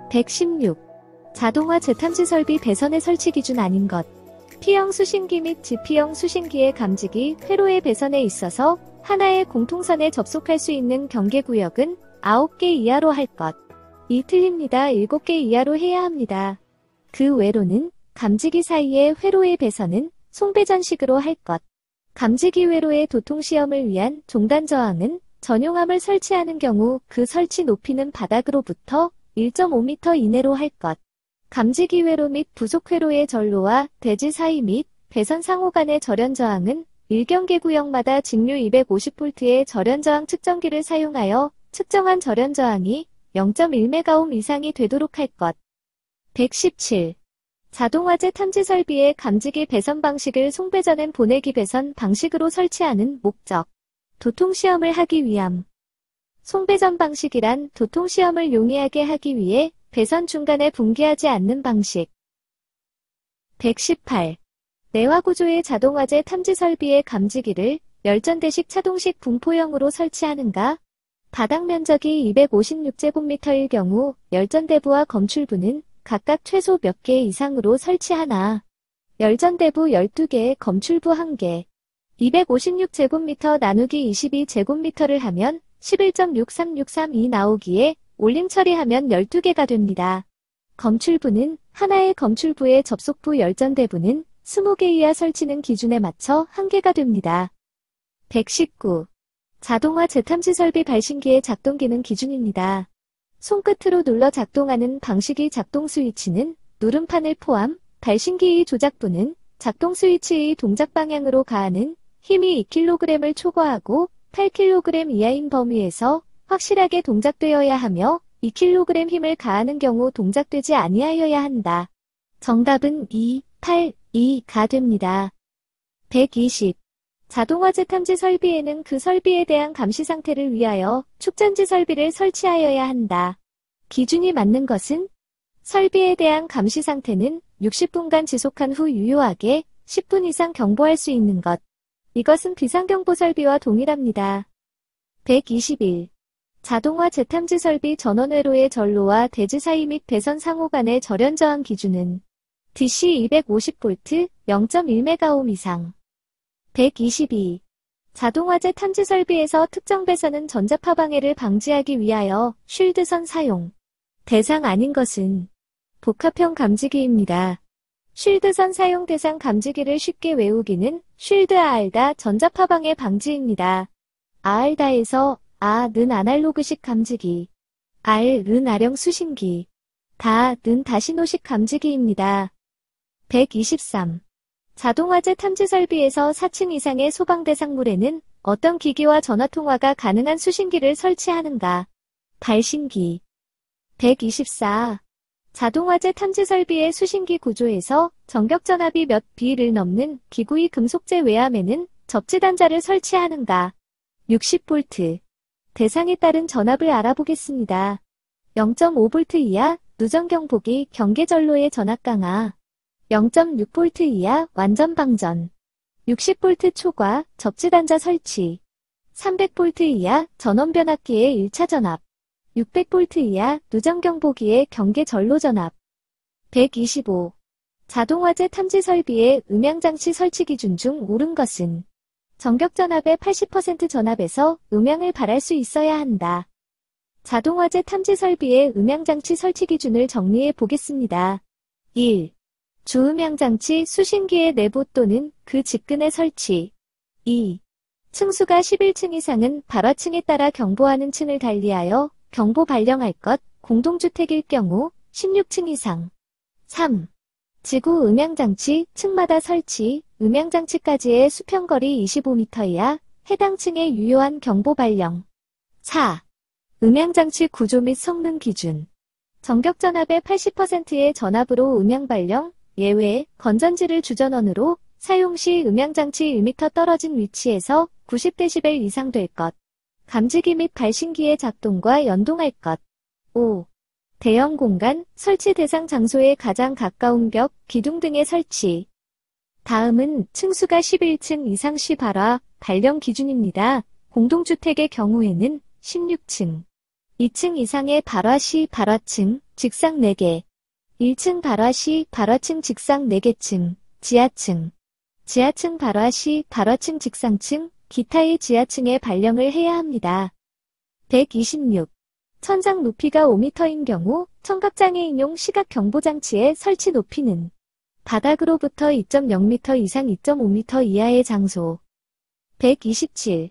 116. 자동화 재탐지 설비 배선의 설치 기준 아닌 것. P형 수신기 및 GP형 수신기의 감지기, 회로의 배선에 있어서 하나의 공통선에 접속할 수 있는 경계구역은 9개 이하로 할 것. 이 틀립니다. 7개 이하로 해야 합니다. 그 외로는 감지기 사이의 회로의 배선은 송배전식으로 할 것. 감지기 회로의 도통시험을 위한 종단 저항은 전용암을 설치하는 경우 그 설치 높이는 바닥으로부터 1.5m 이내로 할 것. 감지기 회로 및 부속 회로의 전로와 대지 사이 및 배선 상호 간의 절연 저항은 1경계구역마다 직류 250V의 절연 저항 측정기를 사용하여 측정한 절연 저항이 0.1MΩ 이상이 되도록 할 것. 117. 자동화재 탐지 설비의 감지기 배선 방식을 송배전엔 보내기 배선 방식으로 설치하는 목적. 도통시험을 하기 위함. 송배전 방식이란 도통시험을 용이하게 하기 위해 배선 중간에 붕괴하지 않는 방식. 118. 내화구조의 자동화재 탐지 설비의 감지기를 열전대식 차동식 분포형으로 설치하는가? 바닥 면적이 256제곱미터일 경우 열전대부와 검출부는 각각 최소 몇 개 이상으로 설치하나. 열전대부 12개, 검출부 1개. 256제곱미터 나누기 22제곱미터를 하면 11.63632 나오기에 올림 처리하면 12개가 됩니다. 검출부는 하나의 검출부의 접속부 열전대부는 20개 이하 설치는 기준에 맞춰 1개가 됩니다. 119. 자동화 재탐지 설비 발신기의 작동기능 기준입니다. 손끝으로 눌러 작동하는 방식의 작동 스위치는 누름판을 포함 발신기의 조작부는 작동 스위치의 동작 방향으로 가하는 힘이 2kg을 초과하고 8kg 이하인 범위에서 확실하게 동작되어야 하며 2kg 힘을 가하는 경우 동작되지 아니하여야 한다. 정답은 2, 8, 2가 됩니다. 120. 자동화재 탐지 설비에는 그 설비에 대한 감시 상태를 위하여 축전지 설비를 설치하여야 한다. 기준이 맞는 것은 설비에 대한 감시 상태는 60분간 지속한 후 유효하게 10분 이상 경보할 수 있는 것. 이것은 비상경보 설비와 동일합니다. 121. 자동화 재탐지 설비 전원회로의 전로와 대지 사이 및 배선 상호 간의 절연 저항 기준은 DC 250V 0.1MΩ 이상. 122. 자동화재 탐지 설비에서 특정 배선은 전자파 방해를 방지하기 위하여 쉴드선 사용. 대상 아닌 것은 복합형 감지기입니다. 쉴드선 사용 대상 감지기를 쉽게 외우기는 쉴드 R다 전자파 방해 방지입니다. R다에서 R은 아날로그식 감지기, R은 아령 수신기, 다는 다시노식 감지기입니다. 123. 자동화재 탐지 설비에서 4층 이상의 소방대 상물에는 어떤 기기와 전화통화가 가능한 수신기를 설치하는가? 발신기. 124. 자동화재 탐지 설비의 수신기 구조에서 전격전압이 몇 B를 넘는 기구의 금속재 외암에는 접지단자를 설치하는가? 60V. 대상에 따른 전압을 알아보겠습니다. 0.5V 이하 누전경보기 경계전로의 전압 강화. 0.6V 이하 완전 방전. 60V 초과 접지단자 설치. 300V 이하 전원변압기의 1차 전압. 600V 이하 누전경보기의 경계전로 전압. 125. 자동화재 탐지 설비의 음향장치 설치 기준 중 옳은 것은 전격전압의 80% 전압에서 음향을 발할 수 있어야 한다. 자동화재 탐지 설비의 음향장치 설치 기준을 정리해 보겠습니다. 1. 주음향장치 수신기의 내부 또는 그 직근에 설치. 2. 층수가 11층 이상은 발화층에 따라 경보하는 층을 달리하여 경보 발령할 것, 공동주택일 경우 16층 이상. 3. 지구 음향장치 층마다 설치, 음향장치까지의 수평거리 25m 이하, 해당 층의 유효한 경보 발령. 4. 음향장치 구조 및 성능 기준. 전격전압의 80%의 전압으로 음향 발령, 예외, 건전지를 주전원으로 사용 시 음향장치 1m 떨어진 위치에서 90dB 이상 될 것. 감지기 및 발신기의 작동과 연동할 것. 5. 대형 공간, 설치 대상 장소에 가장 가까운 벽, 기둥 등의 설치. 다음은 층수가 11층 이상 시 발화, 발령 기준입니다. 공동주택의 경우에는 16층. 2층 이상의 발화시 발화층, 직상 4개. 1층 발화시 발화층 직상 4개층, 지하층. 지하층 발화시 발화층 직상층, 기타의 지하층에 발령을 해야 합니다. 126. 천장 높이가 5m인 경우 청각장애인용 시각경보장치의 설치 높이는 바닥으로부터 2.0m 이상 2.5m 이하의 장소. 127.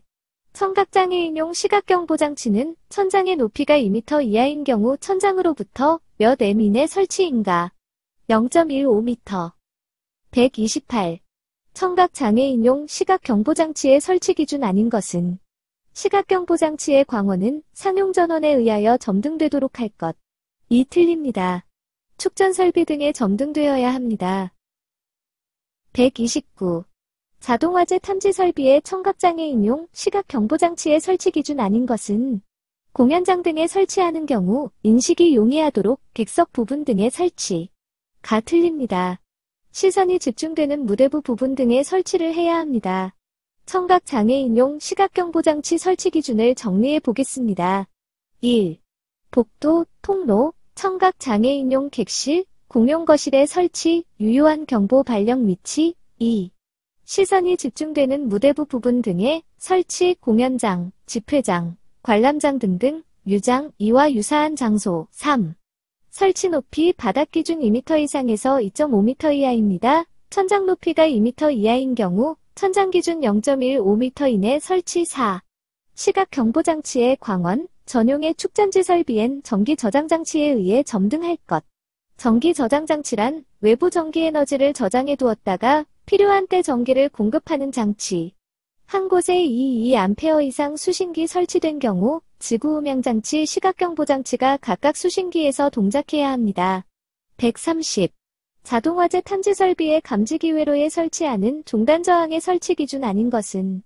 청각장애인용 시각경보장치는 천장의 높이가 2m 이하인 경우 천장으로부터 몇 m 이내 설치인가? 0.15m. 128. 청각장애인용 시각경보장치의 설치 기준 아닌 것은 시각경보장치의 광원은 상용전원에 의하여 점등되도록 할 것. 이 틀립니다. 축전 설비 등에 점등되어야 합니다. 129. 자동화재 탐지 설비의 청각장애인용 시각경보장치의 설치 기준 아닌 것은 공연장 등에 설치하는 경우 인식이 용이하도록 객석 부분 등의 설치. 가 틀립니다. 시선이 집중되는 무대부 부분 등에 설치를 해야 합니다. 청각장애인용 시각경보장치 설치 기준을 정리해 보겠습니다. 1. 복도, 통로, 청각장애인용 객실, 공용거실의 설치, 유효한 경보 발령 위치. 2. 시선이 집중되는 무대부 부분 등의 설치, 공연장, 집회장, 관람장 등등, 유장, 이와 유사한 장소. 3. 설치 높이 바닥 기준 2m 이상에서 2.5m 이하입니다. 천장 높이가 2m 이하인 경우 천장 기준 0.15m 이내 설치. 4. 시각 경보장치의 광원, 전용의 축전지 설비엔 전기 저장장치에 의해 점등할 것. 전기 저장장치란 외부 전기 에너지를 저장해 두었다가 필요한 때 전기를 공급하는 장치. 한 곳에 22A 이상 수신기 설치된 경우 지구음향장치, 시각경보장치가 각각 수신기에서 동작해야 합니다. 130. 자동화재 탐지 설비의 감지기 회로에 설치하는 종단 저항의 설치 기준 아닌 것은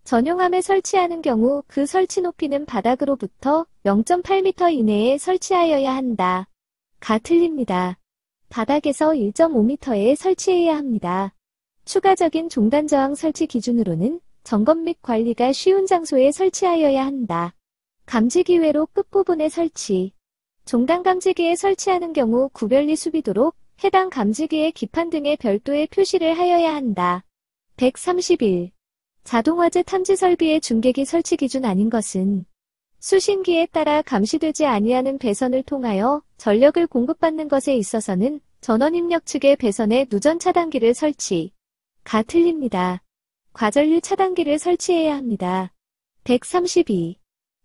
전용함에 설치하는 경우 그 설치 높이는 바닥으로부터 0.8m 이내에 설치하여야 한다. 가 틀립니다. 바닥에서 1.5m에 설치해야 합니다. 추가적인 종단 저항 설치 기준으로는 점검 및 관리가 쉬운 장소에 설치하여야 한다. 감지기 회로 끝부분에 설치. 종단 감지기에 설치하는 경우 구별리 수비도록 해당 감지기의 기판 등에 별도의 표시를 하여야 한다. 131. 자동화재 탐지 설비의 중계기 설치 기준 아닌 것은 수신기에 따라 감시되지 아니하는 배선을 통하여 전력을 공급받는 것에 있어서는 전원 입력 측의 배선에 누전 차단기를 설치. 가 틀립니다. 과전류 차단기를 설치해야 합니다. 132.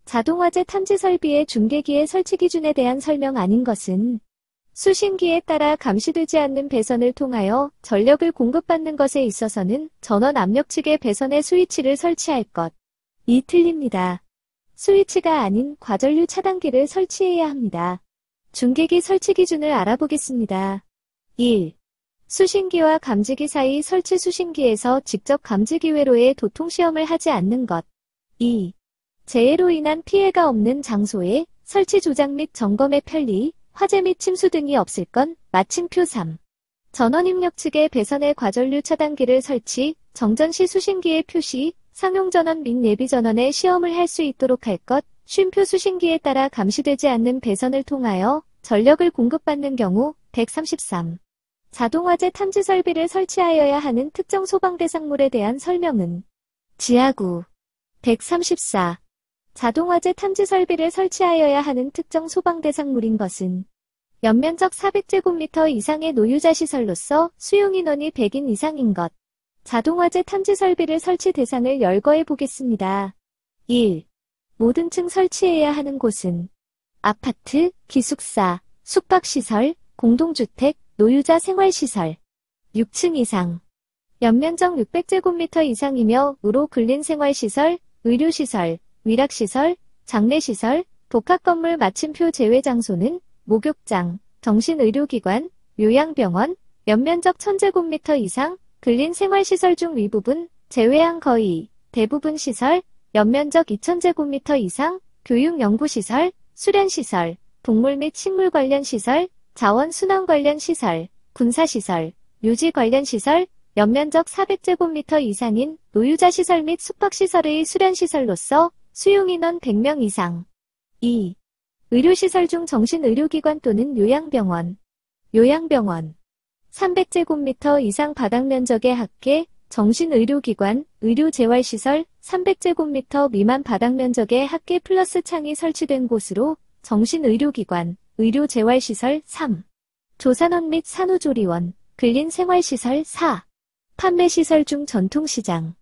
자동화재 탐지 설비의 중계기의 설치 기준에 대한 설명 아닌 것은 수신기에 따라 감시되지 않는 배선을 통하여 전력을 공급받는 것에 있어서는 전원 압력 측의 배선에 스위치를 설치할 것. 이 틀립니다. 스위치가 아닌 과전류 차단기를 설치해야 합니다. 중계기 설치 기준을 알아보겠습니다. 1. 수신기와 감지기 사이 설치 수신기에서 직접 감지기 회로에 도통시험을 하지 않는 것. 2. 재해로 인한 피해가 없는 장소에 설치 조작 및 점검의 편리, 화재 및 침수 등이 없을 건 마침표 3. 전원 입력 측의 배선에 과전류 차단기를 설치, 정전 시 수신기의 표시, 상용전원 및 예비전원에 시험을 할 수 있도록 할 것, 쉼표 수신기에 따라 감시되지 않는 배선을 통하여 전력을 공급받는 경우 133. 자동화재 탐지 설비를 설치하여야 하는 특정 소방 대상물에 대한 설명은 지하구. 134. 자동화재 탐지 설비를 설치하여야 하는 특정 소방 대상물인 것은 연면적 400제곱미터 이상의 노유자 시설로서 수용인원이 100인 이상인 것. 자동화재 탐지 설비를 설치 대상을 열거해 보겠습니다. 1. 모든 층 설치해야 하는 곳은 아파트, 기숙사, 숙박시설, 공동주택, 노유자 생활시설. 6층 이상. 연면적 600제곱미터 이상이며 우로 근린생활시설, 의료시설, 위락시설, 장례시설, 복합건물 마침표 제외 장소는 목욕장, 정신의료기관, 요양병원, 연면적 1000제곱미터 이상, 근린생활시설 중 위부분, 제외한 거의, 대부분 시설, 연면적 2000제곱미터 이상, 교육연구시설, 수련시설, 동물 및 식물 관련 시설, 자원순환 관련 시설, 군사시설, 묘지 관련 시설, 연면적 400제곱미터 이상인 노유자 시설 및 숙박시설의 수련시설로서 수용인원 100명 이상. 2. 의료시설 중 정신의료기관 또는 요양병원. 요양병원. 300제곱미터 이상 바닥면적의 학계, 정신의료기관, 의료재활시설, 300제곱미터 미만 바닥면적의 학계 플러스 창이 설치된 곳으로 정신의료기관, 의료재활시설 3. 조산원 및 산후조리원, 근린생활시설 4. 판매시설 중 전통시장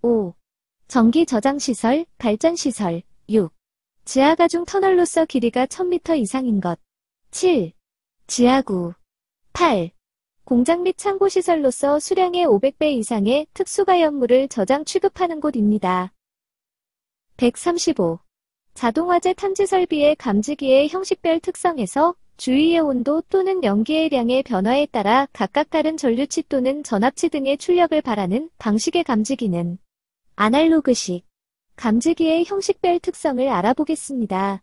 5. 전기저장시설, 발전시설 6. 지하가중 터널로서 길이가 1000m 이상인 것 7. 지하구 8. 공장 및 창고시설로서 수량의 500배 이상의 특수가연물을 저장 취급하는 곳입니다. 135. 자동화재 탐지설비의 감지기의 형식별 특성에서 주위의 온도 또는 연기의 량의 변화에 따라 각각 다른 전류치 또는 전압치 등의 출력을 발하는 방식의 감지기는 아날로그식. 감지기의 형식별 특성을 알아보겠습니다.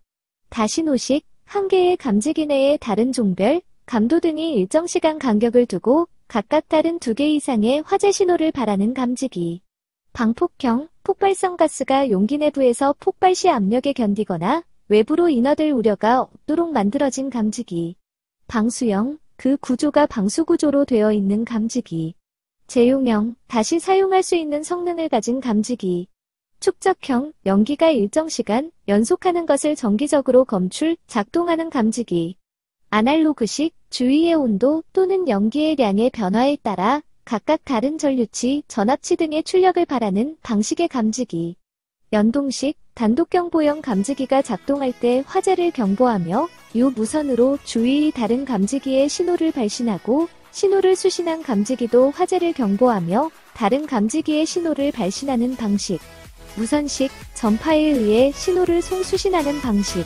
다신호식, 한 개의 감지기 내에 다른 종별, 감도 등이 일정 시간 간격을 두고 각각 다른 2개 이상의 화재 신호를 발하는 감지기. 방폭형, 폭발성 가스가 용기 내부에서 폭발 시 압력에 견디거나 외부로 인화될 우려가 없도록 만들어진 감지기. 방수형, 그 구조가 방수구조로 되어 있는 감지기. 재용형, 다시 사용할 수 있는 성능을 가진 감지기. 축적형, 연기가 일정 시간 연속하는 것을 정기적으로 검출, 작동하는 감지기. 아날로그식, 주위의 온도 또는 연기의 량의 변화에 따라 각각 다른 전류치, 전압치 등의 출력을 발하는 방식의 감지기. 연동식, 단독경보형 감지기가 작동할 때 화재를 경보하며 유무선으로 주위의 다른 감지기에 신호를 발신하고 신호를 수신한 감지기도 화재를 경보하며 다른 감지기에 신호를 발신하는 방식. 무선식, 전파에 의해 신호를 송수신하는 방식.